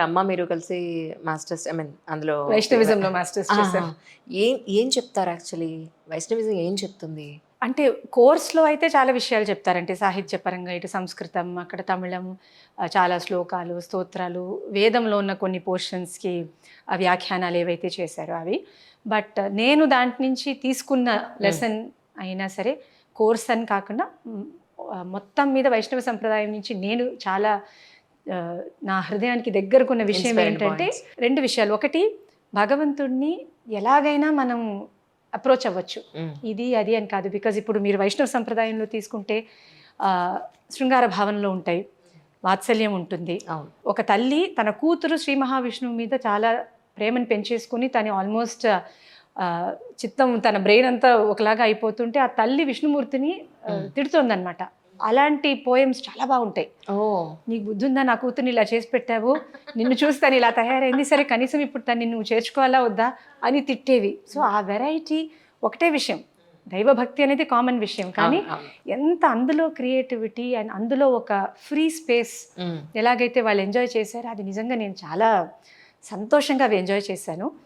అమ్మ మీరు కలిసి మాస్టర్స్ ఐ మీన్ అందులో వైష్ణవిజంలో మాస్టర్స్ ఆహా. చేశాను. ఏం చెప్తారు యాక్చువల్లీ వైష్ణవిజం ఏం చెప్తుంది? అంటే కోర్స్లో అయితే చాలా విషయాలు చెప్తారంటే సాహిత్యపరంగా ఇటు సంస్కృతం, అక్కడ తమిళం, చాలా శ్లోకాలు, స్తోత్రాలు, వేదంలో ఉన్న కొన్ని పోర్షన్స్కి వ్యాఖ్యానాలు ఏవైతే చేశారో అవి. బట్ నేను దాంట్ నుంచి తీసుకున్న లెసన్ అయినా సరే కోర్స్ అని కాకుండా మొత్తం మీద వైష్ణవ సంప్రదాయం నుంచి నేను చాలా నా హృదయానికి దగ్గరకున్న విషయం Inspiring ఏంటంటే points. 2 విషయాలు. ఒకటి, భగవంతుడిని ఎలాగైనా మనం అప్రోచ్ అవ్వచ్చు, ఇది అది అని కాదు. బికాజ్ ఇప్పుడు మీరు వైష్ణవ సంప్రదాయంలో తీసుకుంటే శృంగార భావనలో ఉంటాయి, వాత్సల్యం ఉంటుంది. అవును. ఒక తల్లి తన కూతురు శ్రీ మహావిష్ణువు మీద చాలా ప్రేమను పెంచేసుకుని తను ఆల్మోస్ట్ చిత్తం తన బ్రెయిన్ అంతా ఒకలాగా అయిపోతుంటే ఆ తల్లి విష్ణుమూర్తిని తిడుతోందనమాట. అలాంటి పోయమ్స్ చాలా బాగుంటాయి. ఓ నీకు బుద్ధి ఉందా, నా కూతుర్ని ఇలా చేసి పెట్టావు, నిన్ను చూసి తను ఇలా తయారైంది, సరే కనీసం ఇప్పుడు తను నువ్వు చేర్చుకోవాలా వద్దా అని తిట్టేవి. సో ఆ వెరైటీ ఒకటే విషయం, దైవభక్తి అనేది కామన్ విషయం, కానీ ఎంత అందులో క్రియేటివిటీ అండ్ అందులో ఒక ఫ్రీ స్పేస్ ఎలాగైతే వాళ్ళు ఎంజాయ్ చేశారో అది నిజంగా నేను చాలా సంతోషంగా అవి ఎంజాయ్ చేశాను.